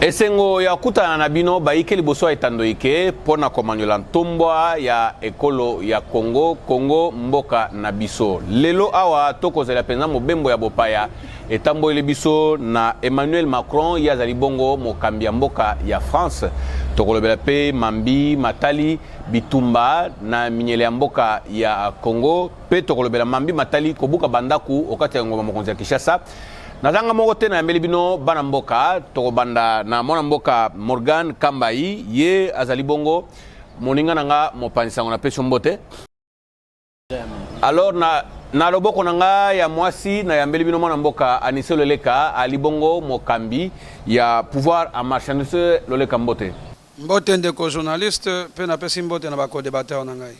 Esengo ya kutana na bino baike liboso etando ike pona komanyola ntombwa ya ekolo ya Congo mboka na biso. Lelo awa tokozela penza mobembo ya bopaya etambo ele biso na Emmanuel Macron ya zali bongo mokambi ya mboka ya France. Tokolobela pe Mambi Matali bitumba na minyele ya mboka ya Congo pe tokolobela Mambi Matali kobuka bandaku okati ya ngoma mokonzi ya Kinshasa. Nazanga moko te na yambeli bino bana mboka tokobanda na mwana mboka Morgan Kambai ye azali bongo moninga nanga mopanisango na peso mbote. Alors na loboko nanga ya mwasi na yambeli bino mwana mboka Anise Loleka ali bongo mokambi ya pouvoir en marchandise Loleka mbote. Mbote ndeko journaliste pe na pesi mbote na bako debateur na ngai.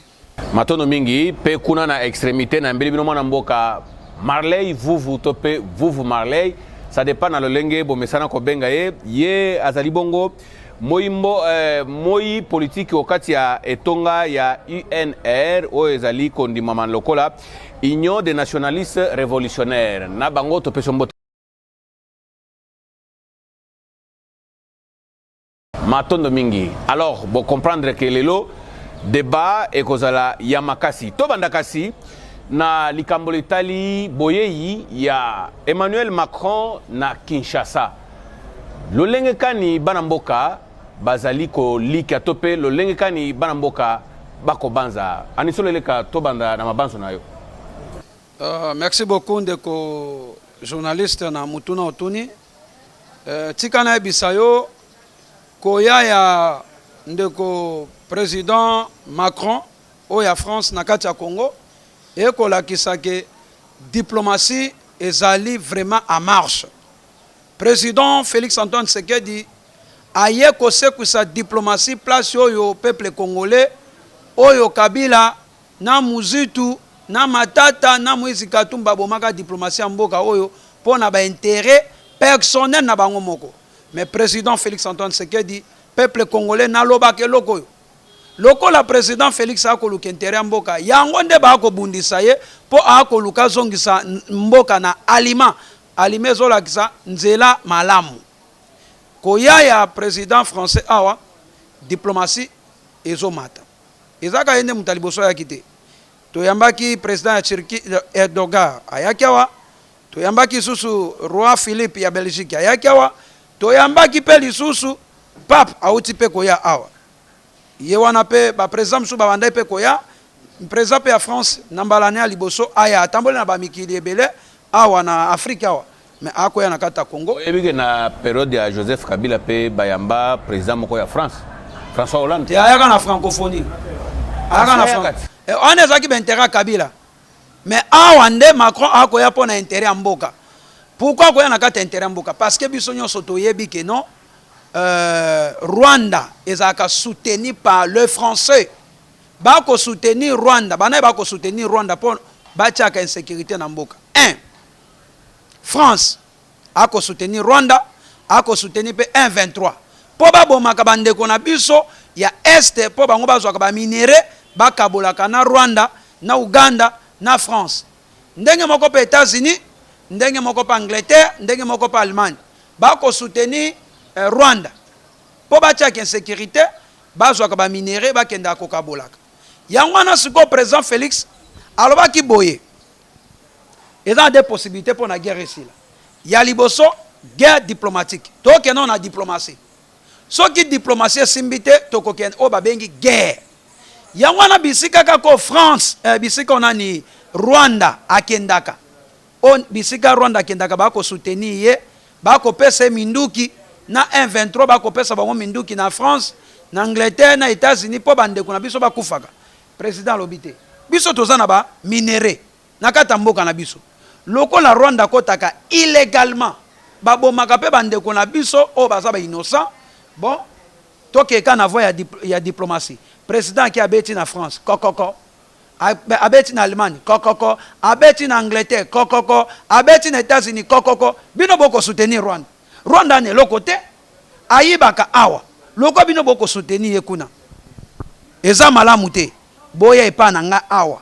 Matono mingi pe kuna na extrémité na yambeli bino mwana mboka Marley, vous topez, vous Marley, ça dépend dans le lenge, bon, mais ça n'a qu'au bengaye, ye azali bongo, moi politique au katia etonga ya UNR, o ezali kondi maman lokola, Union des nationalistes révolutionnaires, na bango topé sombote. Maton domingi. Alors, bon comprendre que lelo débat et kozala yamakasi, to bandakasi. Na likambo litali boyeyi ya Emmanuel Macron na Kinshasa. Lolenge kani banamboka bazali ko lika tope lolenge kani banamboka bako banza. Aniso Loleka to banda na mabanzo na yo. Merci beaucoup ndeko journaliste na mutuna otuni. Tikana bisayo koya ya ndeko président Macron o ya France na kati ya Congo. Et que la diplomatie est vraiment en marche. Président Félix Antoine Tshisekedi a dit que sa diplomatie place au peuple congolais, au Kabila, na Muzitu, na Matata, na Moïse Katumba bomaka diplomatie en boka oyo pour na ba intérêt personnel na bango moko. Mais président Félix Antoine Tshisekedi, peuple congolais na lobake loko yo. Loko la président Félix akoluka intérêt mboka yango nde ba ko bundisa ye po akoluka zongisa mboka na aliment zola kisa nzela malamu koya ya président français awa diplomatie ezomata ezaka yende mutaliboso ya kite to yambaki président ya Turquie Erdogan ayaki awa to yambaki susu roi Philippe ya Belgique ayaki awa to yambaki pe lisusu pape auti pe koya awa ye wana pe ba président msu ba banda pe koya président pe ya France nambalane ya liboso aya atambole na ba mikili ebele awa na Afrika awa mais akoya na kata Congo ebike na période ya Joseph Kabila pe bayamba président moko ya France François Hollande ya yaka na francophonie aka na France on ezaki ba intérêt Kabila mais awa nde Macron akoya po na intérêt mboka pourquoi akoya na kata intérêt mboka parce que biso nyonso toyebi ke non Rwanda ezaka soutenu par le français bako soutenir Rwanda bana bako soutenir Rwanda pour bachaka insécurité na mboka 1 France ako soutenir Rwanda ako soutenir pe 1-23 po babomaka bandeko na biso ya este po bango bazwaka ba minere bakabolaka na Rwanda na Uganda na France ndenge moko pe États-Unis ndenge moko pa Angleterre ndenge moko pa Allemagne bako soutenir Rwanda po bachaka insécurité bazwaka ba minere bakenda kokabolaka yango na siko président Félix alobaki boye eza des possibilités pour la guerre ici là ya liboso guerre diplomatique to kenon na diplomatie soki diplomatie simbité to koken o babengi guerre yango na bisika kako France bisika onani Rwanda akendaka on bisika Rwanda akendaka bako soutenir ye bako pesa minduki na 1-23 bako pesa bango minduki na France na Angleterre na États-Unis po bandeko na biso bakufaka président lobité biso tozana ba minéré na kata mboka na biso loko la Rwanda kotaka illégalement babomaka pe bandeko na biso o baza ba innocent bon tokeka na voie ya diplomatie président qui abeti na France kokoko abeti na Allemagne kokoko abeti na Angleterre kokoko abeti na États-Unis kokoko bino boko soutenir Rwanda Rwanda ne loko te ayibaka awa loko bino boko soutenir ekuna eza malamu te boya epa na nga awa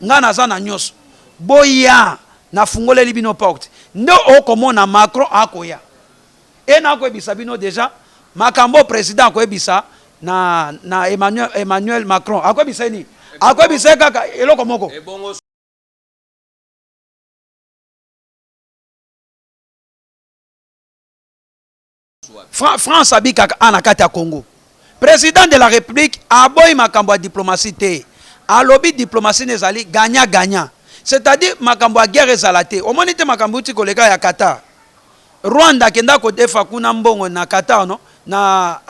nga naza na nyonso boya na fungoleli bino porte ndo okomona Macron akoya e na ko ebisa bino déjà makambo président ko ebisa na Emmanuel Macron ako ebisa ni ako ebisa kaka eloko moko France abika anakati ya Congo. Président de la République aboyi makambo ya diplomatie te. Alobi diplomatie nezali gagnant-gagnant. C'est-à-dire makambo ya guerre ezala te. Omoni te makambo uti koleka ya Qatar. Rwanda kenda ko defa kuna mbongo na Qatar no na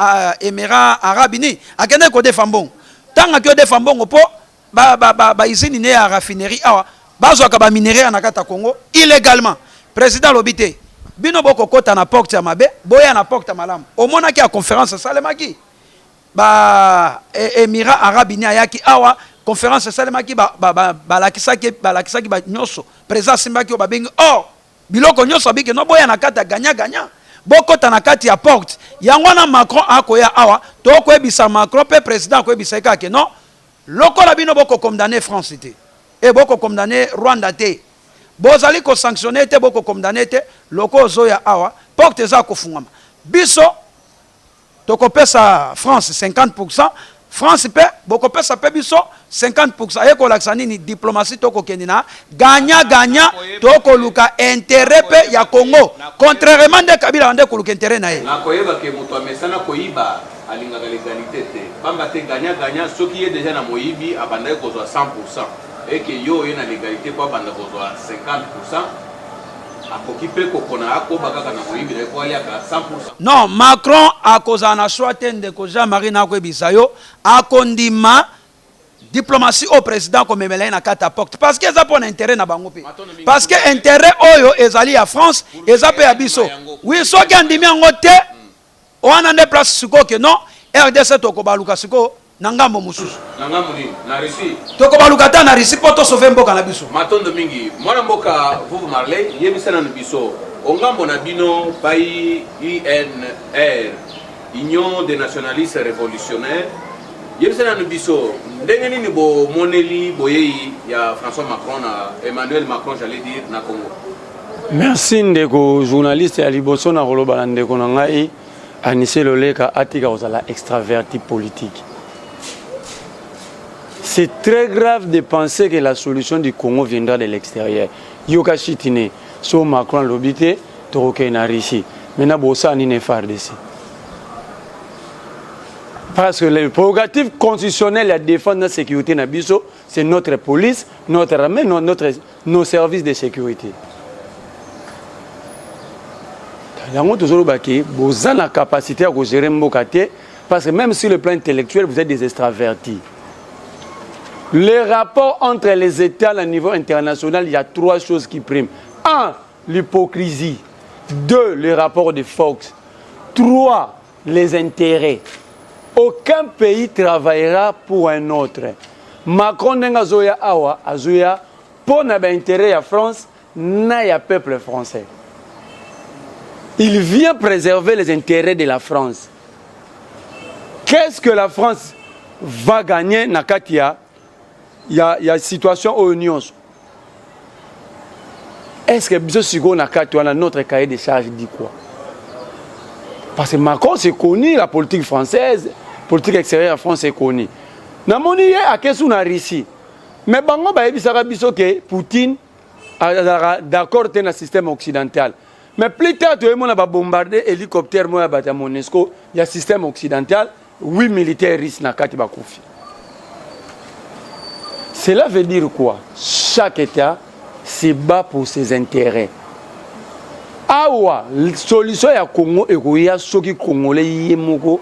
Émirats Arabes Unis akenda ko defa mbongo. Tanga ko defa mbongo po ba izini ne ya raffinerie awa bazwa ka ba minerai na kata Congo illégalement. Président lobité bino boko kota na porte ya mabe boya na porte malamu omona ki a conférence salemaki ba Émirats Arabes Unis ayaki awa conférence salemaki balakisaki ba nyoso président simbaki ba bengi biloko nyoso abiki no boya na kata gagnant bokota na kati ya porte yango na Macron akoya awa to ko ebisa Macron pe président ko ebisa ka ke non lokola bino boko condamner France te et boko condamner Rwanda te bozali ko sanctionner te boko condamner te loko zoya awa porte za ko fungama biso to ko pesa France 50% France pe boko pesa pe biso 50% eko laksani ni diplomatie to ko kenina gagnant to ko luka intérêt pe ya Congo contrairement de Kabila ande ko luka intérêt na ye na koyeba ke muto amesana koyiba alinga légalité te bamba te gagnant soki ye déjà na moyibi abanda ko 100% et que yo na légalité kwa banda ko 50% akokipe ko kona akoba kaka na moyibi na ko aliaka 100%. Non, Macron akoza na swatende ko Jean-Marie na ko bisayo akondima diplomatie au président comme memela na kata porte parce que ça pon intérêt na bango pe parce que intérêt oyo ezali ya France ezape ya biso oui soki andimi yango te wana nde place siko ke non RDC to ko baluka siko na ngambo mususu na ngambo ni na Russie to ko baluka ta na Russie poto sauver mboka na biso matondo mingi mwana mboka vuvu Marley yebisana na biso ongambo na bino pai UNR Union des nationalistes révolutionnaires yebisana na biso ndenge nini bo moneli boyei ya François Macron na Emmanuel Macron j'allais dire na Congo. Merci ndeko journaliste ya liboso na koloba na ndeko na ngai Anissé Loleka atika ozala extraverti politique. C'est très grave de penser que la solution du Congo viendra de l'extérieur. Yoka chitine so Macron lobité toroke na Russie. Maintenant bossa ni ne FARDC. Parce que le prérogative constitutionnel de défendre la sécurité na biso, c'est notre police, notre armée, nos services de sécurité. Yango tozolo baki, vous avez la capacité à gérer mbokate parce que même sur le plan intellectuel, vous êtes des extravertis. Les rapports entre les États à niveau international, il y a trois choses qui priment. 1, l'hypocrisie. 2, les rapports de force. 3, les intérêts. Aucun pays travaillera pour un autre. Macron n'a zoya awa azoya pour n'avoir intérêt à France n'a ya peuple français. Il vient préserver les intérêts de la France. Qu'est-ce que la France va gagner na katia? Il y a situation aux unions. Est-ce que notre cahier de charge dit quoi? Parce que Macron c'est connu, la politique française, la politique extérieure en France est connue. Namoni a question na Russie. Mais bango ba ebisaka biso ke Poutine a d'accord avec le système occidental. Mais plus tard tu on a bombardé hélicoptère moya bata Monesco, il y a système occidental, 8 militaires russes na kati ba kufi. Cela veut dire quoi? Chaque État se bat pour ses intérêts. Awa, la solution ya Congo et Koya, ceux qui Congolais yemoko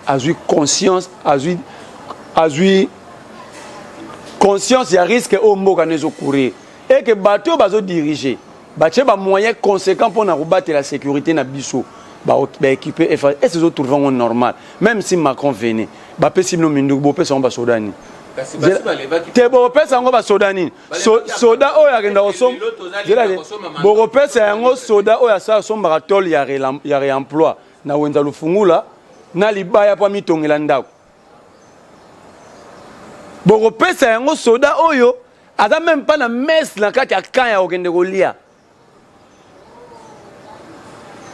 a eu conscience, a eu conscience il y a risque au mboka nezo courir et que bateau bazo diriger, bateau ba moyen conséquent pour na rebattre la sécurité na biso, ba équiper et ces autres trouvent normal. Même si Macron venait, ba pesi no mindu bo pesa on ba sodani. Te boropesa yango ba sodani soda oyo agenda osom boropesa yango soda oyo asa sombaka tol ya réemploi na wenza lufungula na libaya pa mitongela ndako boropesa yango soda oyo aza même pas na messe na kati ya kan ya okende kolia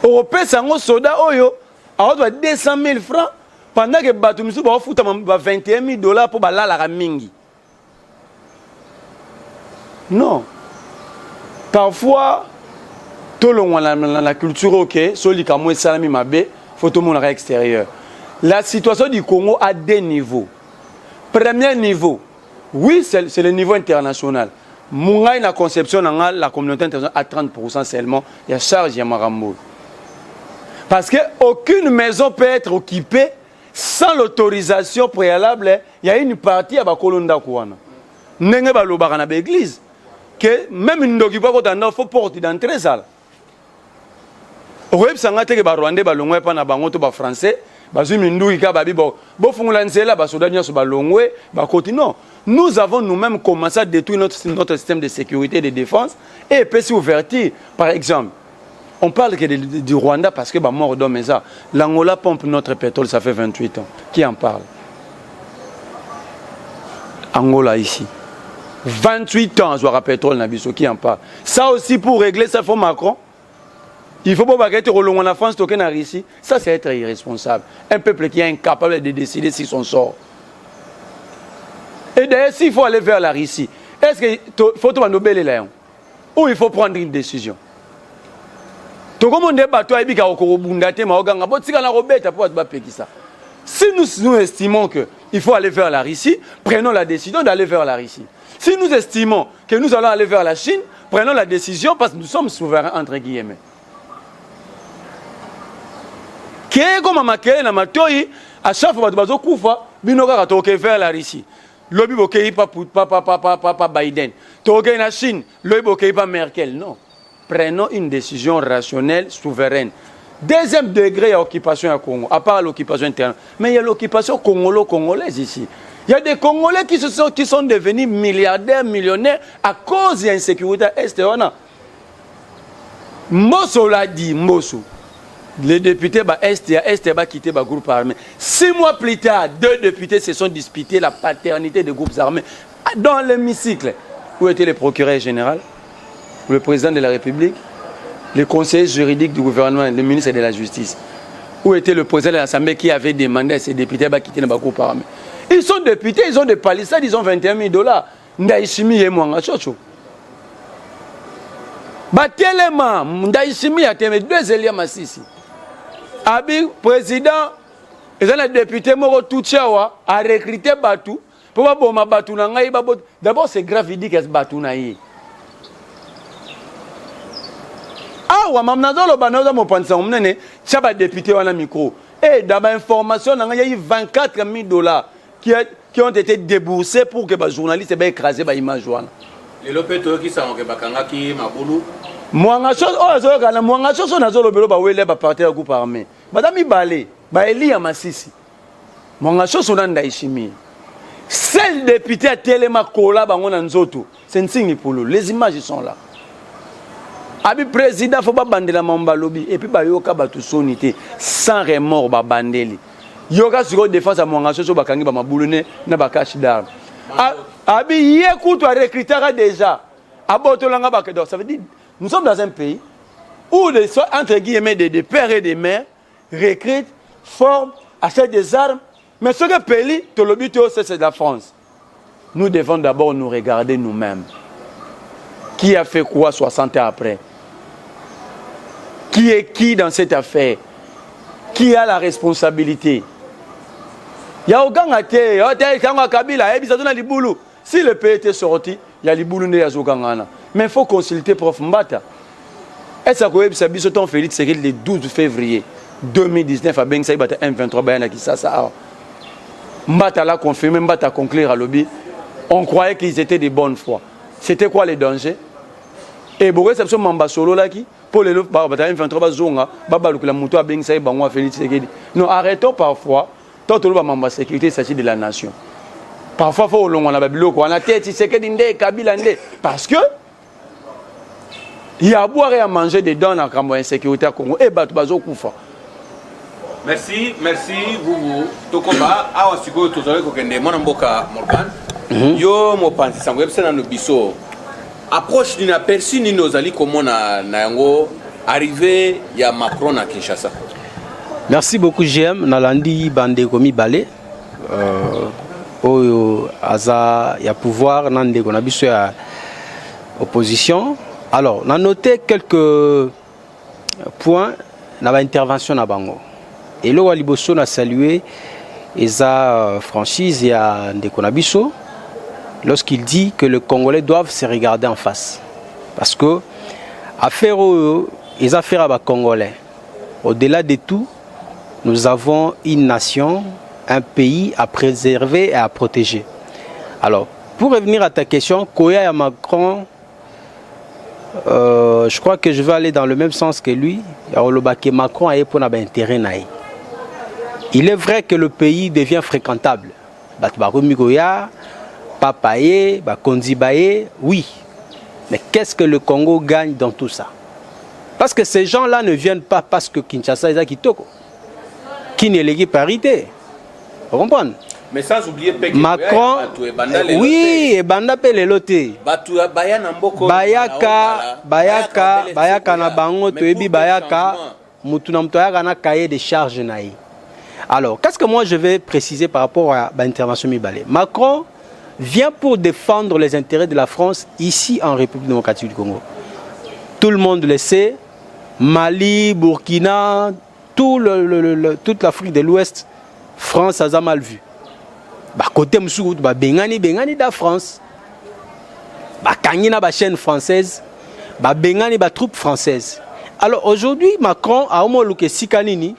boropesa yango soda oyo awa 200 000 francs pendant que bato misu ba futa ba 21 000 dollars pour balala la mingi. Non. Parfois tout le monde la culture OK, soli kamo salami mabe, faut tout le monde à l'extérieur. La situation du Congo a deux niveaux. Premier niveau, oui, c'est le niveau international. Mungai na conception dans la communauté internationale à 30% seulement, il y a charge ya marambo. Parce que aucune maison peut être occupée sans l'autorisation préalable. Il y a une partie à Bakolonda Kouana. Nenge balobaka na l'église que même une occupation quand on faut porter d'entrée ça. Oyebi sanga te ke ba Rwandais balongwe pa na bango to ba français. Nous avons nous-mêmes commencé à détruire notre système de sécurité et de défense et puis s'ouvertir. Par exemple, on parle du Rwanda parce que mort d'homme et ça. L'Angola pompe notre pétrole, ça fait 28 ans. Qui en parle? Angola ici. 28 ans, je vois pétrole Nabiso, qui en parle? Ça aussi pour régler ça, il faut Macron. Il faut pas que tu la France toquer en Russie. Ça, c'est être irresponsable. Un peuple qui est incapable de décider si son sort. Et d'ailleurs, s'il faut aller vers la Russie, est-ce qu'il faut te nober les lions? Ou il faut prendre une décision? Si nous estimons qu'il faut aller vers la Russie, prenons la décision d'aller vers la Russie. Si nous estimons que nous allons aller vers la Chine, prenons la décision parce que nous sommes souverains, entre guillemets. Comme makele na matoi à chaque fois bazo kufa binoka ka toke vers la Russie lobi bokei pa Biden toke na Chine lobi bokei pa Merkel. Non, prenons une décision rationnelle, souveraine. Deuxième degré à occupation à Congo, à part l'occupation interne, mais il y a l'occupation congolaise ici. Il y a des Congolais qui sont devenus milliardaires, millionnaires à cause de l'insécurité extérieure. Mosso l'a dit, Mosso. Les députés va quitter le groupe armé. 6 mois plus tard, 2 députés se sont disputés la paternité des groupes armés dans l'hémicycle. Où était le procureur général, le président de la République, le conseiller juridique du gouvernement, le ministre de la Justice? Où était le président de l'Assemblée qui avait demandé à ces députés de quitter le groupe armé? Ils sont députés, ils ont des palissades, ils ont 21 000 dollars. Ndaïchimi et Mwanga Chocho. Batelema, Ndaïchimi a tenu 2 Elia Massissi. Abi président et les députés Moro Touchawa a recruté Batou pour pas bomber Batou na ngai ba. D'abord c'est grave il dit que Batou na yi. Ah wa mamnazo lo banoza mo pansa omnene chaba député wana micro. Et dans ma information na ngai 24 000 dollars qui ont été déboursés pour que les journalistes soient écrasés par l'image. Les lopeteux qui sont en Bakanga qui Maboulou. Mwanga chose mwanga chose na zolo belo ba wele ba partir ya groupe armé. Madame Balé, ba Eli Masisi. Mwanga chose on Ndaïchimi. Seul député à Telema Kola bango na nzoto. C'est un signe pour nous. Les images sont là. Abi président faut pas bandela mamba lobby et puis ba yoka ba tout sonité sans remords ba bandeli. Yoka sur défense à mwanga chose ba kangi ba mabulune na ba cache d'armes. Abi yekuto a recruté déjà. Abotolanga ba que ça veut dire nous sommes dans un pays où les entre guillemets des pères et des mères recrutent, forment, achètent des armes. Mais ce que pays, c'est la France. Nous devons d'abord nous regarder nous-mêmes. Qui a fait quoi 60 ans après? Qui est qui dans cette affaire? Qui a la responsabilité? Il y a aucun athée, si le pays était sorti, il y a les boulons de Azogangana. Mais il faut consulter Prof Mbata. Est-ce que vous avez Félix Sekedi le 12 février 2019 à Bengsaï Bata M23 Bayana qui ça Mbata l'a confirmé, Mbata a conclu à lobby. On croyait qu'ils étaient de bonne foi. C'était quoi les dangers? Et pour réception Mamba Solo là qui pour les Bata M23 Bazonga, Baba Lukula Mouto à Bengsaï Bangwa Félix Sekedi. Nous arrêtons parfois. Tant que le Mamba sécurité s'agit de la nation. Parfois, il faut que l'on a la tête, c'est que l'Inde, Kabila, parce que il y a à boire et à manger des dons en insécurité à Congo. Et Batoubazo Koufa. Merci, vous. Tokoba, awa siko tozole kokende mwana mboka Morgan. Yo mo panzi sango epse na biso. Approche d'une aperçu ni nozali komona na yango arrivé ya Macron à Kinshasa. Merci beaucoup GM Nalandi Bande Komi Balé. Oyo aza ya pouvoir nande qu'on a biso ya opposition. Alors, on a noté quelques points dans l'intervention na bango. Et là, Liboso a salué Eza franchise ya Ndeko Nabiso lorsqu'il dit que les Congolais doivent se regarder en face. Parce que affaire les affaires à Congolais, au-delà de tout, nous avons une nation, un pays à préserver et à protéger. Alors, pour revenir à ta question, Koya et Macron, je crois que je vais aller dans le même sens que lui. Macron a pour intérêt. Il est vrai que le pays devient fréquentable. Papaye, Kondibaye, oui. Mais qu'est-ce que le Congo gagne dans tout ça? Parce que ces gens-là ne viennent pas parce que Kinshasa est à Kitoko. Qui n'est légué parité. Vous comprenez? Mais sans oublier Macron, oui, et Banda Pelelote. Bayaka na bango, toebi Bayaka, Mutuna Mtoyaga na cahier de charges naï. Alors, qu'est-ce que moi je vais préciser par rapport à l'intervention Mibale? Macron vient pour défendre les intérêts de la France ici en République démocratique du Congo. Tout le monde le sait, Mali, Burkina, toute l'Afrique de l'Ouest, France a mal vu. Côté Moussou, Bengani da France, Kangina ba chaîne française, Bengani ba troupe française. Alors aujourd'hui, Macron a homologué Sikanini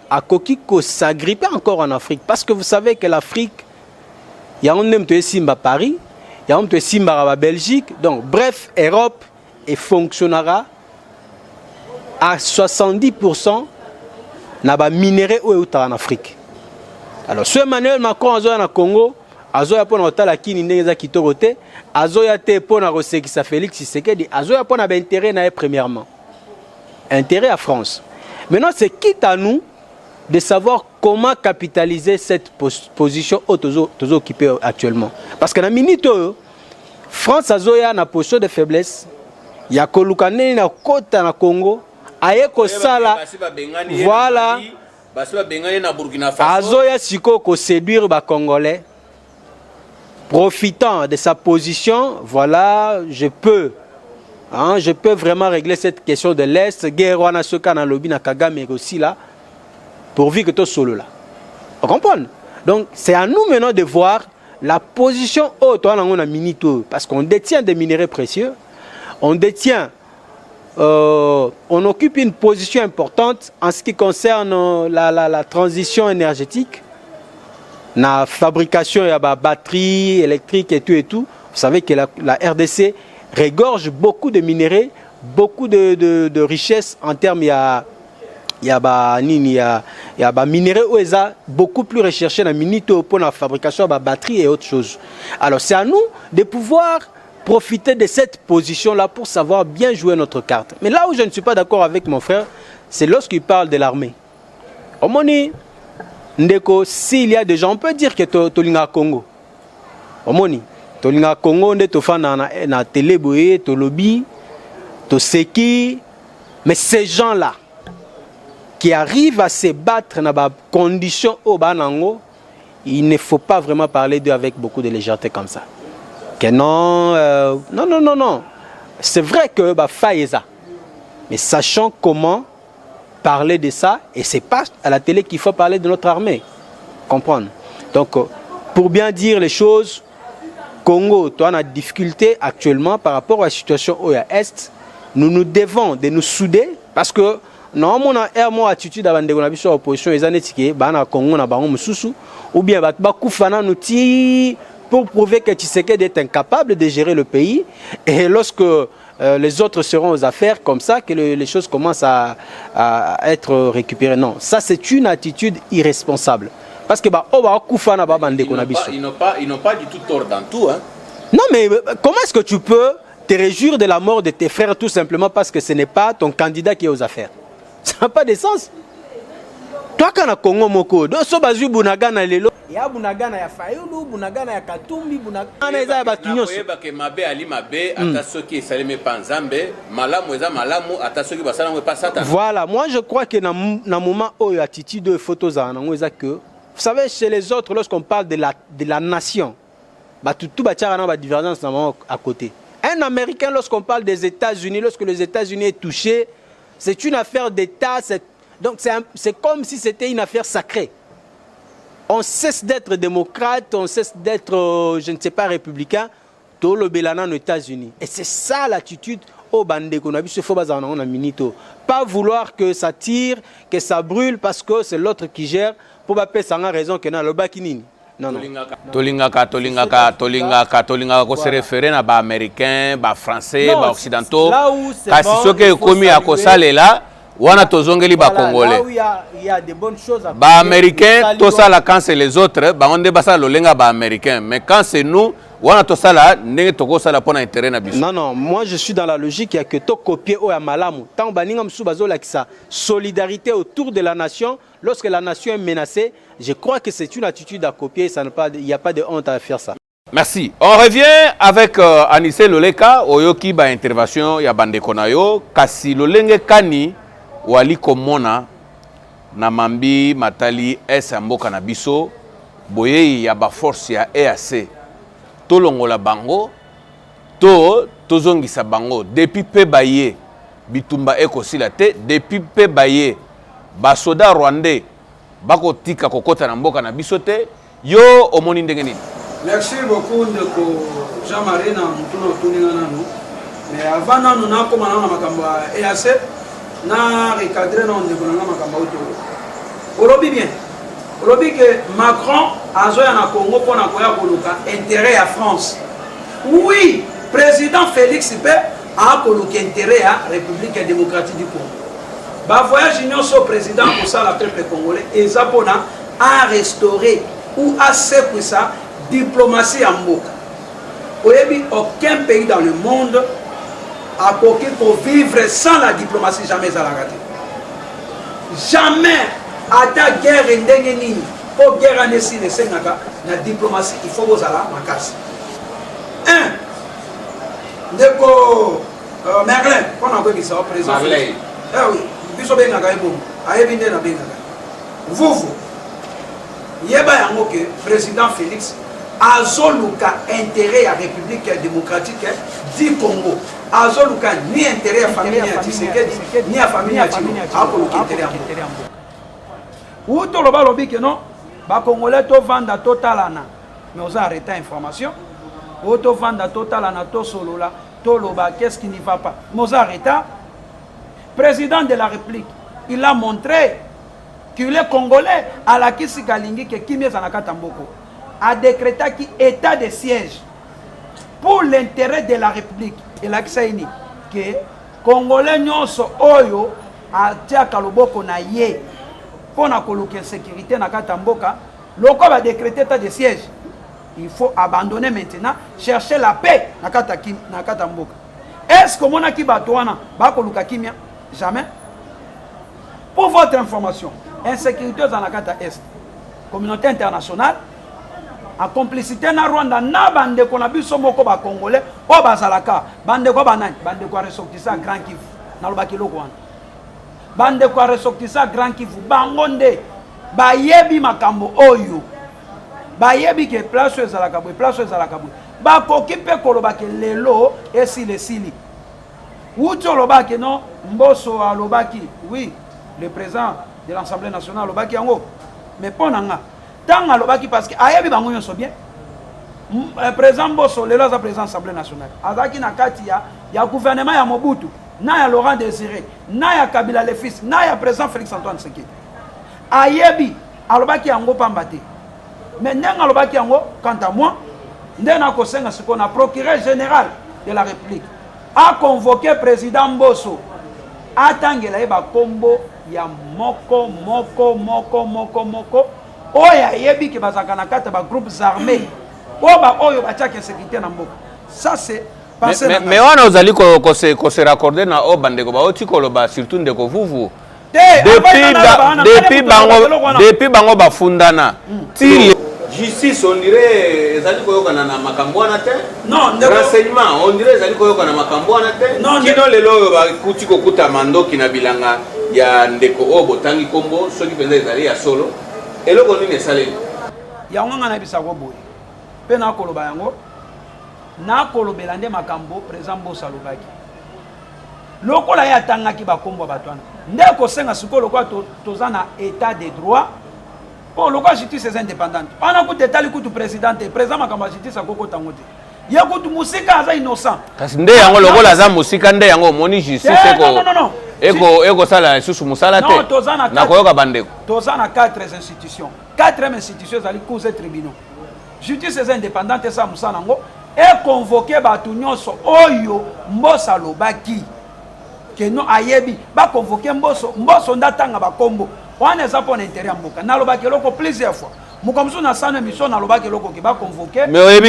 à Kokiko s'agripper encore en Afrique. Parce que vous savez que l'Afrique, il y a un homme de Simba Paris, il y a un homme de Simba Belgique. Donc, bref, Europe et fonctionnera à 70% na minéraux en Afrique. Alors, ce Emmanuel Macron a au Congo, azoya pour la kini neza kitorote, azoya te pour na Rosekisa Félix Tshisekedi, azoya pour na intérêt na premièrement. Intérêt à France. Maintenant, c'est quitte à nous de savoir comment capitaliser cette position occupée actuellement. Parce que dans la minute, France a une position de faiblesse. Il y a Kolukane na kota na Congo, ayeko sala. Voilà. Azoya siko ko séduire ba Congolais. Profitant de sa position, voilà, je peux vraiment régler cette question de l'Est. Guerre wana soka na lobby na Kagame aussi là. Pourvu que tu sois solo là. Vous comprenez? Donc, c'est à nous maintenant de voir la position haute. Parce qu'on détient des minéraux précieux. On détient, on occupe une position importante en ce qui concerne la transition énergétique. La fabrication de batteries électriques et tout. Vous savez que la RDC regorge beaucoup de minéraux, beaucoup de richesses en termes il y a minéraux beaucoup plus recherchés dans minito pour la fabrication de batteries et autres choses. Alors c'est à nous de pouvoir profiter de cette position là pour savoir bien jouer notre carte. Mais là où je ne suis pas d'accord avec mon frère, c'est lorsqu'il parle de l'armée. Omoni ndeko, s'il y a des gens, on peut dire que tolinga Congo. Omoni tolinga Congo nde to fa na télé boye to lobby to seki, mais ces gens là qui arrivent à se battre dans des conditions au Banango, il ne faut pas vraiment parler d'eux avec beaucoup de légèreté comme ça. Que non. C'est vrai que faille ça. Mais sachons comment parler de ça, et c'est pas à la télé qu'il faut parler de notre armée. Comprendre. Donc, pour bien dire les choses, Congo, toi, on a des difficultés actuellement par rapport à la situation au Est. Nous devons de nous souder parce que non, mon attitude avant de la opposition les années qui bana Congo na bango mususu ou bien bakufana nous pour prouver que Tshisekedi est incapable de gérer le pays et lorsque les autres seront aux affaires comme ça que les choses commencent à être récupérées. Non, ça c'est une attitude irresponsable parce que ils n'ont pas du tout tort dans tout hein. Non mais comment est-ce que tu peux te réjouir de la mort de tes frères tout simplement parce que ce n'est pas ton candidat qui est aux affaires? Ça n'a pas de sens. Toi kana Congo moko do so bazui bunagana lelo ya bunagana ya Fayulu bunagana ya Katumbi bunagana eza batu nyonso oyeba ke mabe ali mabe ata soki esalemi pa nzambe malamu eza malamu ata soki basala ngo pa satan. Voilà, moi je crois que na moment oyo attitude de photos za nango eza que vous savez chez les autres lorsqu'on parle de la nation ba tout ba tiara na ba divergence à côté. Un Américain lorsqu'on parle des États-Unis, lorsque les États-Unis est touché, c'est une affaire d'État, donc c'est comme si c'était une affaire sacrée. On cesse d'être démocrate, on cesse d'être, je ne sais pas, républicain, tout le Bélanan aux États-Unis. Et c'est ça l'attitude au bandé qu'on a vu ce faux bazar en minito. Pas vouloir que ça tire, que ça brûle parce que c'est l'autre qui gère. Pour pas payer ça a raison que non, le bakinini. Non, non. Tolingaka ko se référer na ba américain, ba français, ba occidentaux. Kasi soke komi a ko salela. Wana tozongeli ba congolais. Là où il y a des bonnes choses à ba américain to sala quand c'est les autres, ba onde ba sala lolenga ba américain, mais quand c'est nous, wana to sala ndenge toko sala pona intérêt na biso. Non non, moi je suis dans la logique il y a que to copier au ya malamu. Tant baninga msu bazola ki sa solidarité autour de la nation, lorsque la nation est menacée, je crois que c'est une attitude à copier, ça il n'y a pas de honte à faire ça. Merci. On revient avec Anissé Loleka oyoki ba intervention ya bande konayo kasi lolenge kani wali komona na mambi matali esa mboka na biso boye ya ba force ya EAC tolongola bango tozongisa bango depuis pe baye bitumba ekosila te depuis pe baye basoda rwandais bako tika kokota na mboka na biso te yo omoni ndenge nini? Merci beaucoup ndeko Jean-Marie na mutuno tuninga nanu mais avant nanu na koma na makambo ya EAC na recadrer na ndeko na makambo auto olobi bien olobi que Macron azoya na Congo pona koya koluka intérêt à France. Oui, président Félix Pe a koluka intérêt à République démocratique du Congo. Ba voyage union so président pour ça la peuple congolais et Zapona a restauré ou a sécurisé ça diplomatie en mboka. Aucun pays dans le monde a pu vivre sans la diplomatie, jamais à la rater. Jamais à ta guerre ndengeni pour guerre en esi ne senaka la diplomatie il faut vous aller ma casse. Un ndeko Merlin on a quoi qui ça président Merlin. Ah oui, biso benga ka ebo. Ayebinde na benga. Vous yeba yango que président Félix azoluka intérêt à République démocratique du Congo. Azoluka ni intérêt à famille ya Tshisekedi ni à famille ya Tshilombo. Akoluka intérêt à Congo. Ou to loba lobi que non, ba congolais to vanda totalana. Mais on a arrêté information. Ou to vanda totalana to solola, to loba qu'est-ce qui n'y va pas. Mozareta président de la République, il a montré qu'il est congolais à la Kisi Kalingi que Kimia Zanakata Mboko a décrété qu'il état de siège pour l'intérêt de la République et la Kisaini que congolais nyonso oyo a tia kaloboko na ye pour na koluka sécurité na kata mboka loko va décréter état de siège. Il faut abandonner maintenant, chercher la paix na kata mboka. Est-ce que mon aki batouana ba koluka kimia? Jamais. Pour votre information, insécurité dans la carte Est, communauté internationale, en complicité na Rwanda, na bande qu'on a vu son moko ba congolais, o bazalaka, bande ko banani, bande ko ressortissa Grand Kivu, na lobaki lokwana. Bande ko ressortissa Grand Kivu, bangonde, ba yebi makambo oyo. Ba yebi ke place ezalaka boy, place ezalaka boy. Ba kokipe kolobaki lelo esili esili. Outo lobaki non, Mboso a lobaki, oui, le président de l'Assemblée nationale lobaki yango. Mais pas nanga. Tant a lobaki parce que ayebi bango nyonso bien. Président Mboso le loza président de l'Assemblée nationale. Azaki na kati ya gouvernement ya Mobutu, na ya Laurent Désiré, na ya Kabila le fils, na ya président Félix Antoine Tshisekedi. Ayebi alobaki yango pambate. Mais nanga lobaki yango quant à moi, ndena kosenga ce qu'on a procureur général de la République a convoqué président Mboso atangela eba kombo ya moko oya yebi ke bazaka na kata ba groupes armés oba oyo ba tchaka sécurité na mboka. Ça c'est mais on ozali ko se raccorder na o bandeko ba oti koloba surtout ndeko vuvu depuis bango bafundana ti justice on dirait ezali koyokana na makambo wana te non renseignement on dirait ezali koyokana na makambo wana te kino lelo oyo bakuti kokuta mandoki na bilanga ya ndeko oyo botangi kombo soki mpenza ezali ya solo eloko nini esaleli yango nga nayebisako boye mpe nakoloba yango nakolobela nde makambo président Mbosso alobaki lokola ye atangaki bakombo ya bato wana nde kosenga sikoyo lokola toza na état de droit mpo lokola justice eza indépendante wana kutu etali kutu président te président makambo ya justice akokotango te ye kutu mosika aza innocent kasi nde yango lokola aza mosika nde yango omoni justice ekosala lisusu mosala te nakoyoka bandeko toza na 4 institutions 4 institutions ezali cours et tribunaux justice eza indépendante esa mosala nango econvoke bato nyonso oyo Mbosso alobaki keno ayebi baconvoke Mbosso ndatanga bakombo wana eza mpona intérêt ya mboka nalobaki eloko plusieurs fois mokomosu na sano émission nalobaki eloko ke baconvoke mais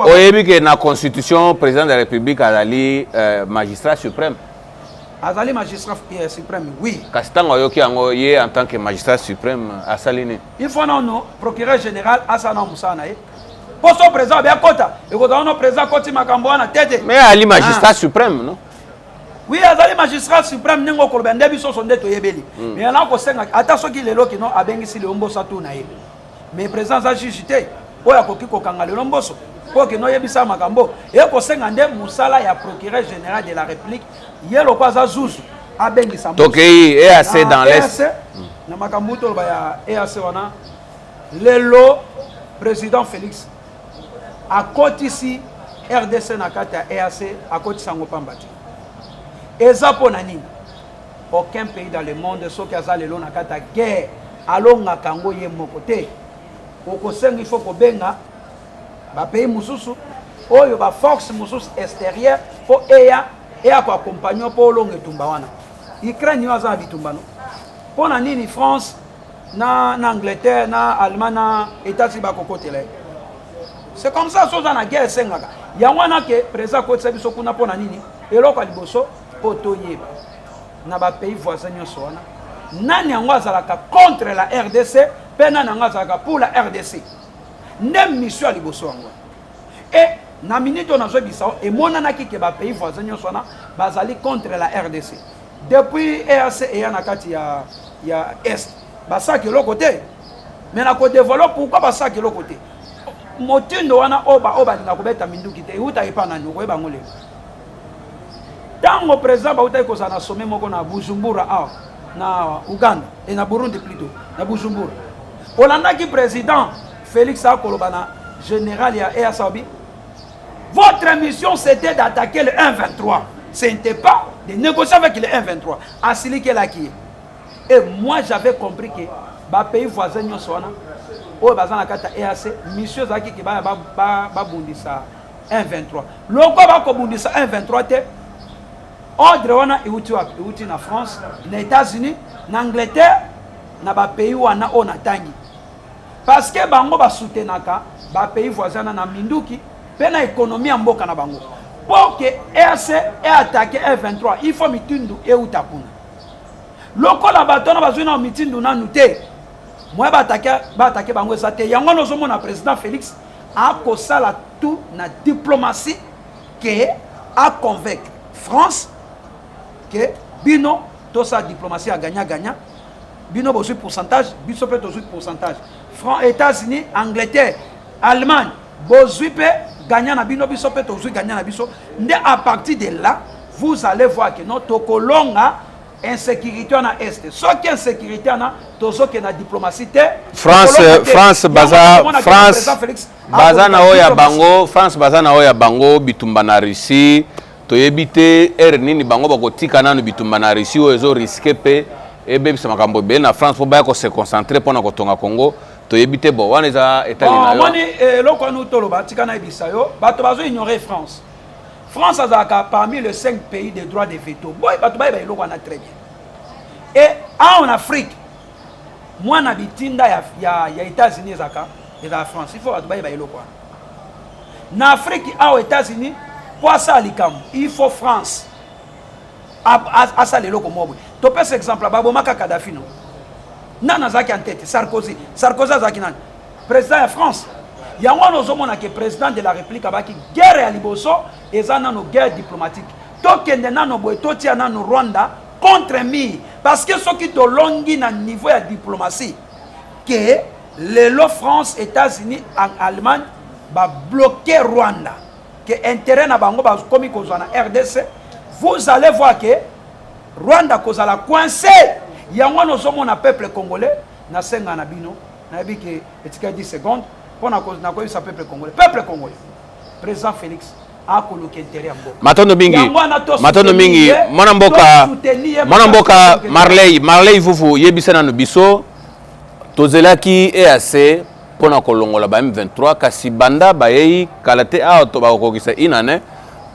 oyebi ke na constitution président de la république azali magistrat suprême azali magistrat suprême oui kasi ntango ayoki yango ye en tant que magistrat suprême asali nini il faut nano procureur général asala na mosala na ye poso président beakota ekozala no président akoti makambo wana tete mais ali magistrat suprême non oui azali magistrat suprême ndenge okoloba nde biso so nde toyebeli mais yana kosenga ata soki lelo kino abengisi lelo Mbosso atu na ye mais président aza juge te oyo akoki kokanga lelo Mbosso mpo kino oyebisa makambo ekosenga nde mosala ya procureur général de la république ye loko aza zuzu abengisa tokei EAC dans l'est na makambo toloba ya EAC wana lelo président Félix akotisi RDC na kati ya EAC akotisa yango pamba te eza mpona nini aucun pays dans le monde soki aza lelo na kati ya guerre alongaka yango ye moko te okosenga ifo kobenga bapays mosusu oyo baforce mosusu extérieure mpo eya koakompagne mpo olonga etumba wana Ukraine yo aza na bitumbano mpona nini France na Angleterre na Allemagne na États-Unis bakokotela ye c'est comme ça soza na guerre esengaka yango wana ke président akotisa biso kuna mpona nini eloko ya liboso mpo toyeba na bapays voisin nyonso wana nani yango azalaka contre la RDC mpe nani yango azalaka pour la RDC nde mission ya liboso yango e na minute oyo nazoyebisa emonanaki ke bapays voisin nyonso wana bazali contre la RDC depuis EAC eya na kati ya est basaki eloko te mais na kodeveloppe pourquoi basaki eloko te motindo wana oyo balinga kobeta minduki te euta epa nani okoyeba yango lelo ntango président bautaki kozala na sommet moko na Bujumbura awa na Uganda et na Burundi plutôt na Bujumbura olandaki président Félix akoloba na général ya EAC abi votre mission c'était d'attaquer le 1-23 ce n'était pas de négocier avec le 1-23 asilikelaki et moi j'avais compris que bapays voisins nyonso wana oyo baza na kati ya EAC mission ezalaki ke baya babundisa 1-23 loko bakobundisa 1-23 te ordre wana euti wapi euti na France na États-Unis na Angleterre na bapays wana oyo natangi parce que bango basoutenaka bapays voisins na minduki mpe na économie ya mboka na bango mpo ke EAC eatake 1-23 il faut mitindu euta kuna lokola bato wana bazwi na mitindu nanu te moye batake bango eza te yango wana ozomona président Félix akosala tout na diplomatie ke aconvaincre France ke bino tosala diplomatie ya gagna bino bozwi pourcentage biso mpe tozwi pourcentage États-Unis Angleterre Allemagne bozwi mpe gagnant na bino biso mpe tozwi gagnant na biso nde à partir de là vous allez voir que non tokolonga insécurité en est soki insécurité na tozoke na diplomatie te France baza na oya bango France baza na oya bango bitumba na Russie toyebi te nini bango bakotika nanu bitumba na Russie oyo ezo risque pe ebebisa makambo be na France po baya ko se concentrer pona kotonga Congo toyebi te bo wana eza etali na yo moni eloko anu toloba tika na ebisa yo bato bazo ignorer France azalaka parmi les 5 pays de droit de veto boy bato bayeba eloko wana très bien et en Afrique mwana bitinda ya États-Unis ezaka France il faut bato bayeba eloko wana na Afrique aux États-Unis po asala likambo il faut France asala eloko moko boye topesa exemple babomaka Kadhafi no nani azalaki en tête Sarkozy azalaki nani président ya France yango wana ozomona ke président de la république abaki guerre ya liboso eza nano guerre diplomatique tokende nano boye totia nano Rwanda contre mi parce que soki tolongi na niveau ya diplomatie que lelo France États-Unis en Allemagne ba bloquer Rwanda que intérêt na bango ba komi kozwa na RDC vous allez voir que Rwanda kozala coincé yango ozomona peuple congolais na senga na bino na yebi ke etika 10 secondes pour na koyisa peuple congolais président Félix a coloqué intérêt ambo matondo mingi mwana mboka Marley fufu yebisana no biso tozelaki EAC pona kolongola ba M23 kasi banda bayei kalate a to ba kokisa inane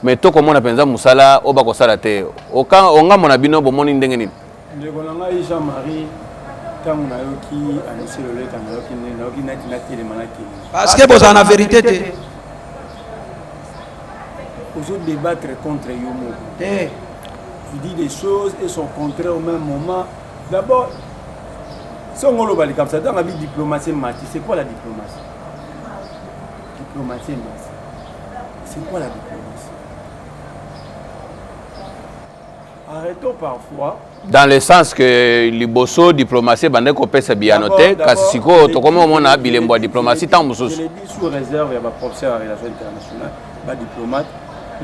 mais to komona penza musala oba kosala te onga mona bino bomoni ndenge nini ndeko nanga Jean Marie tangu na yoki anisi lole tangu yoki na yoki na tele manaki parce que vous en la vérité te vous débattre contre Yomo il dit des choses et sont contraires au même moment d'abord si on le bali comme ça dans la vie diplomatie mati c'est quoi la diplomatie mati c'est quoi la diplomatie arrêtons parfois dans le sens que liboso diplomatie bande ko pesa bianote kasi siko to comme on a bilembo diplomatie tant mususu je l'ai dit sous réserve ya ba professeur en relations internationales ba diplomate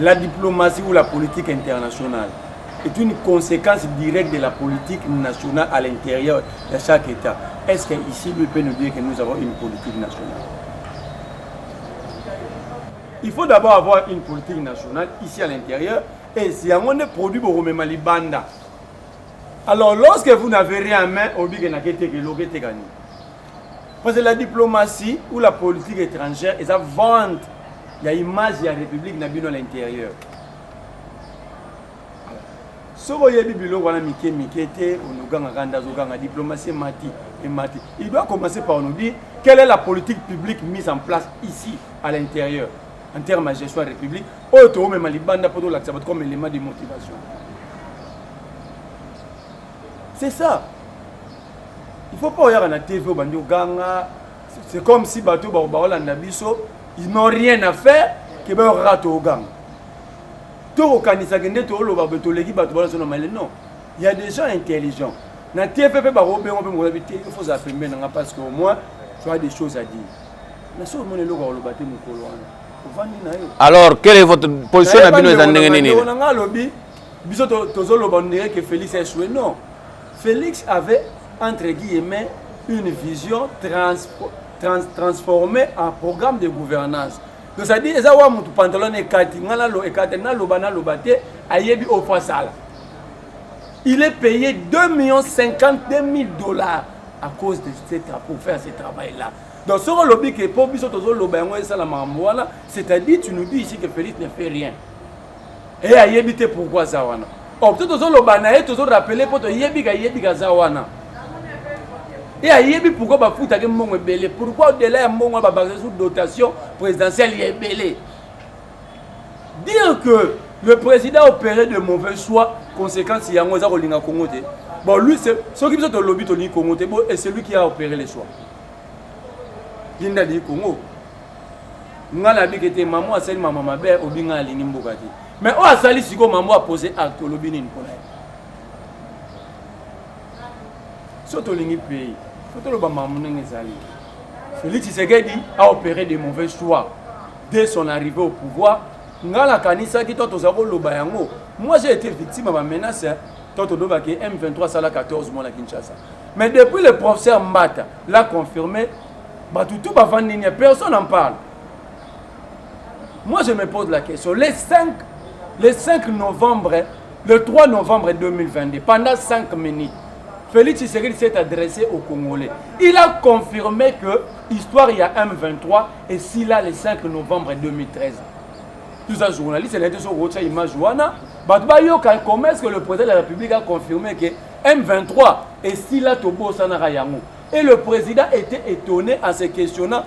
la diplomatie ou la politique internationale est une conséquence directe de la politique nationale à l'intérieur de chaque État. Est-ce qu'ici, lui peut nous dire que nous avons une politique nationale? Il faut d'abord avoir une politique nationale ici à l'intérieur et si on est produit pour remettre les bandes. Alors lorsque vous n'avez rien en main, on dit que vous n'avez pas gagné. Parce que la diplomatie ou la politique étrangère, ils vendent. Il y a une image de la République à l'intérieur. Si vous avez la diplomatie mati, il doit commencer par nous dire quelle est la politique publique mise en place ici à l'intérieur en termes de gestion de la République comme élément de motivation. C'est ça. Il ne faut pas regarder la TV c'est comme si ils n'ont rien à faire que ben rate au gang. Non, il y a des gens intelligents. Na TFP il faut s'affirmer parce qu'au moins tu as des choses à dire. Alors quelle est votre position à Bino Zandengeni? Que Félix a échoué. Non. Félix avait entre guillemets une vision transformé en programme de gouvernance. Donc ça dit ezawa mutu pantalon ekati ngala lo ekati na lobana lobate ayebi au fasala. Il est payé 2,52 000 $ à cause de pour faire ce travail là. Donc sur le lobby que pour biso tozo lobango et ça la mamboala, c'est-à-dire tu nous dis ici que Félix ne fait rien. Et ayebi te pourquoi ça wana. Oh peut-être tozo lobana et tozo rappeler pour to yebi ka zawana. Et ayebi pourquoi ba futa ke mongo belé pourquoi au-delà ya mongo ba basé sur dotation présidentielle y est belé. Dire que le président a opéré de mauvais choix, conséquence yango za kolinga Congo te. Bon lui c'est ce qui besoin de lobby toni Congo te bon et c'est lui qui a opéré les choix. Linda di Congo. Ngala bi kete maman asali maman mabe obinga alingi mboka te. Mais o asali siko maman a posé acte lobby ni mpona. Surtout lingi pays. Félix Tshisekedi a opéré de mauvais choix dès son arrivée au pouvoir. Moi j'ai été victime de ma menace. M23 Sala 14 mois à Kinshasa. Mais depuis le professeur Mbata l'a confirmé, personne n'en parle. Moi je me pose la question. Le 5 novembre, le 3 novembre 2022, pendant 5 minutes, Félix Tshisekedi s'est adressé aux Congolais. Il a confirmé que l'histoire il y a M23 et s'il a le 5 novembre 2013. Tous les journalistes, il a été sur votre image. Comment est-ce que le président de la République a confirmé que M23 et s'il a Tobo Sanarayango? Et le président était étonné en se questionnant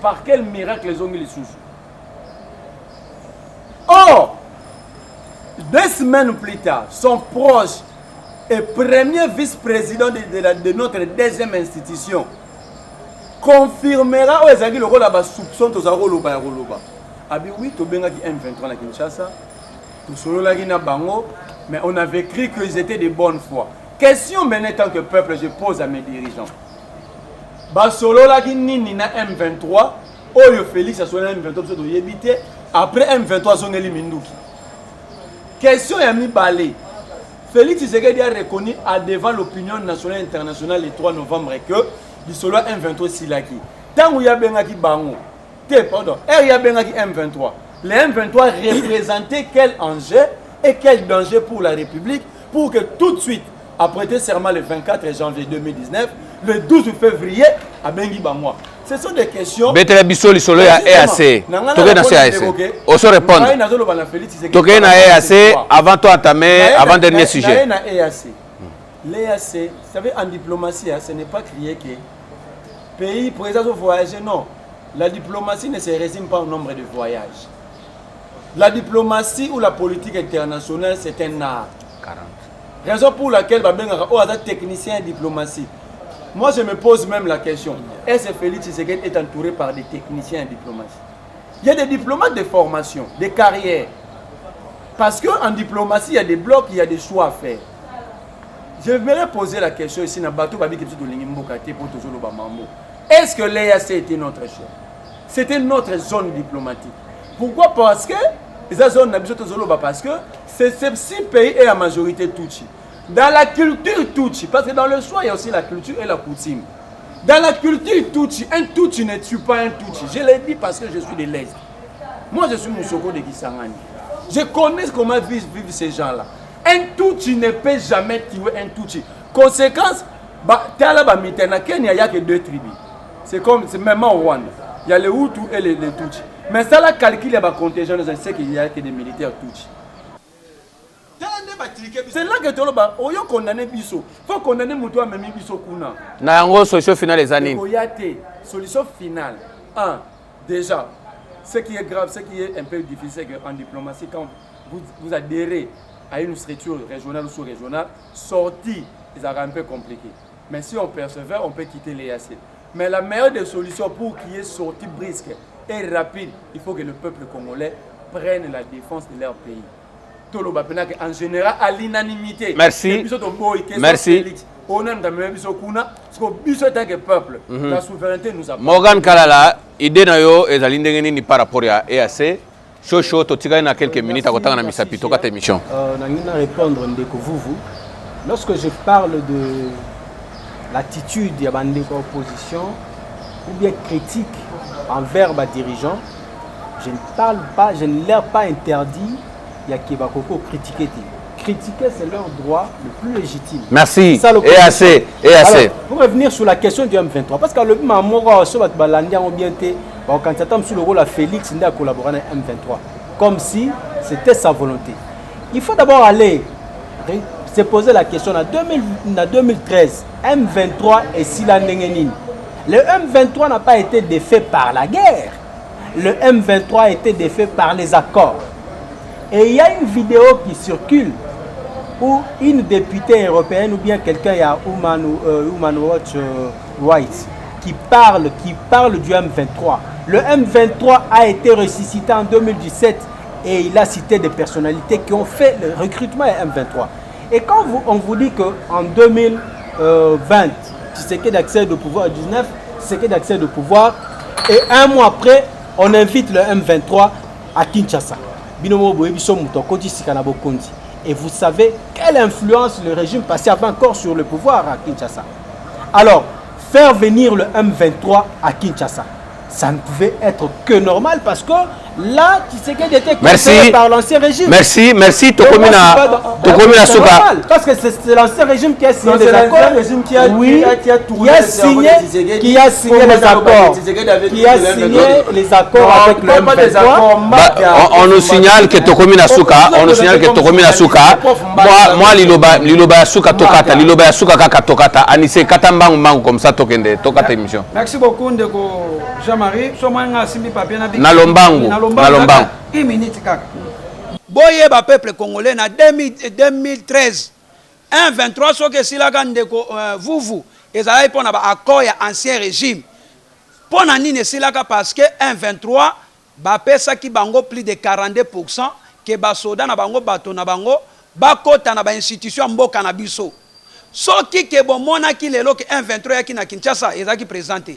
par quel miracle les ont mis les sous. Or, 2 semaines plus tard, son proche et premier vice-président de notre deuxième institution confirmera aux Ezagi le rôle à soupçon de Zaroloba et Roloba. Abi oui, tu benga qui M23 à Kinshasa, tout solo la Guinée Bango, mais on avait cru qu'ils étaient de bonne foi. Question maintenant tant que peuple, je pose à mes dirigeants. Basolo la Guinée na M23, Oyo Félix a son M23 de Yébité, après M23 son Eliminduki. Question à mi balé. Félix Tshisekedi a reconnu à devant l'opinion nationale et internationale le 3 novembre que le solo M23 Silaki. Tant où il y a Bengaki Bango, pardon, il y a Bengaki M23. Les M23 représentaient quel enjeu et quel danger pour la République pour que tout de suite, après le serment le 24 janvier 2019, le 12 février, à Bengi Bango. Ce sont des questions. Betela biso li solo ya EAC. Toke na EAC. Oso répondre. Toke na EAC avant toi entamer avant dernier sujet. Na EAC. L'EAC, vous savez en diplomatie, ce n'est pas crier que pays présents au voyage, non. La diplomatie ne se résume pas au nombre de voyages. La diplomatie ou la politique internationale, c'est un art. 40. Raison pour laquelle on a technicien en diplomatie. Moi, je me pose même la question. Est-ce que Félix Tshisekedi est entouré par des techniciens en diplomatie? Il y a des diplomates de formation, des carrières. Parce qu'en diplomatie, il y a des blocs, il y a des choix à faire. Je vais poser la question ici. Est-ce que l'EAC était notre choix? C'était notre zone diplomatique. Pourquoi? Parce que ces 6 pays est la majorité Tutsi. Dans la culture Tutsi, parce que dans le choix, il y a aussi la culture et la coutume. Dans la culture Tutsi, un Tutsi ne tue pas un Tutsi. Je l'ai dit parce que je suis de l'Est. Moi, je suis Moussoko de Kisangani. Je connais comment vivent ces gens-là. Un Tutsi ne peut jamais tuer un Tutsi. Conséquence, il n'y a que 2 tribus. C'est comme, c'est même au Rwanda. Il y a les Hutus et les Tutsi. Mais ça, la calcul, il y a un contingent, je sais qu'il n'y a que des militaires Tutsi. C'est là que tu as condamné Bisso. Il faut condamner Moutoua même Bisso Kuna. Na yango solution finale les années. Solution finale. Déjà, ce qui est grave, ce qui est un peu difficile en diplomatie, quand vous adhérez à une structure régionale ou sous-régionale, sortir, c'est un peu compliqué. Mais si on persévère, on peut quitter l'EAC. Mais la meilleure des solutions pour qu'il y ait sortie brisque et rapide, il faut que le peuple congolais prenne la défense de leur pays. En général, à l'unanimité. Merci. Merci. La souveraineté nous appartient. Morgan Kalala, idée na yo ezali ndenge nini par rapport à EAC. Chocho totika na quelques minutes à kotanga na misapi toka ta émission. Nangina répondre ndeko vous. Lorsque je parle de l'attitude de la opposition ou bien critique envers les dirigeants, je ne parle pas, je ne leur pas interdit. Il y a qui va critiquer. Critiquer, c'est leur droit le plus légitime. Merci. EAC. Alors, pour revenir sur la question du M23, parce que le Mamora, sur la Balandia, on bien été, quand on attend sur le rôle à Félix, il a collaboré avec M23, comme si c'était sa volonté. Il faut d'abord aller se poser la question en 2013, M23 et Sila Nengenine. Le M23 n'a pas été défait par la guerre. Le M23 a été défait par les accords. Et il y a une vidéo qui circule où une députée européenne ou bien quelqu'un, il y a Human Rights, qui parle du M23. Le M23 a été ressuscité en 2017 et il a cité des personnalités qui ont fait le recrutement à M23. Et quand on vous dit qu'en 2020, Tshisekedi accède au pouvoir, 19, Tshisekedi accède au pouvoir, et un mois après, on invite le M23 à Kinshasa. Et vous savez quelle influence le régime passé avait encore sur le pouvoir à Kinshasa. Alors, faire venir le M23 à Kinshasa, ça ne pouvait être que normal parce que là, Tshisekedi était conseillé par l'ancien régime. Merci. Tokomina Souka. Parce que c'est l'ancien régime qui a signé les accords. Qui a signé les accords avec le M23. On nous signale que Tokomina Souka. Moi, Liloba Souka Tokata. Liloba Souka Kaka Tokata. Anissé Katambang Mang comme ça Tokende. Tokata émission. Merci beaucoup, Jean-Marie. Nalombango. Une minute, kaka. boyeba peuple congolais na 2013 1-23 soki esilaka ndeko vuvu ezalaki mpo na baaccord ya ancien régime mpo na nini esilaka parce que 1-23 bapesaki bango plus de 42% ke basoda na bango bato na bango bakota na bainstitution ya mboka na biso soki ke bomonaki lelo ke 1-23 yaki na Kinshasa ezalaki présenté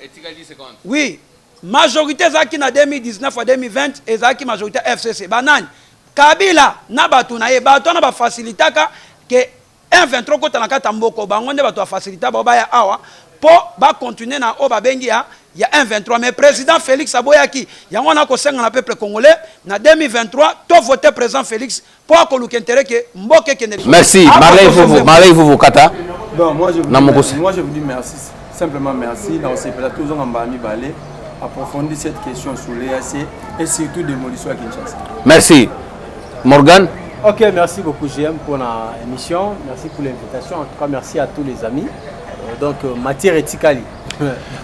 oui majorité ezalaki na 2019 à 2020 ezalaki majorité FCC banani Kabila na bato na ye bato na bafacilitaka ke 1-23 kota na kata mboko bango nde bato bafacilita baya awa po bakontinue na o babengi ya 1-23 mais président Félix aboyaki yango na kosenga na peuple congolais na 2023 to voter président Félix po akoluka intérêt ke mboke ke ne. Merci Marley Vuvu Kata. Bon, moi je vous dis merci, simplement merci. Dans ces plateaux, tous on va aller approfondir cette question sur l'EAC et surtout démolition à Kinshasa. Merci. Morgan. Ok, merci beaucoup GM pour l'émission. Merci pour l'invitation. En tout cas, merci à tous les amis. Donc, matière etikali.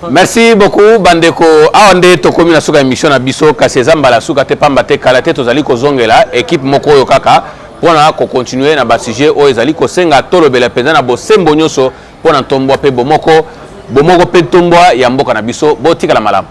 Merci beaucoup bandeko awande tokomi na suka émission na biso kasezamba la suka te pamba te kala te tozali kozongela équipe moko oyo kaka pona ko continuer na ba sujet oyo ezali kosenga tolobela penza na bosembo nyoso pona ntombwa pe bomoko pe ntombwa ya mboka na biso botika la malamu.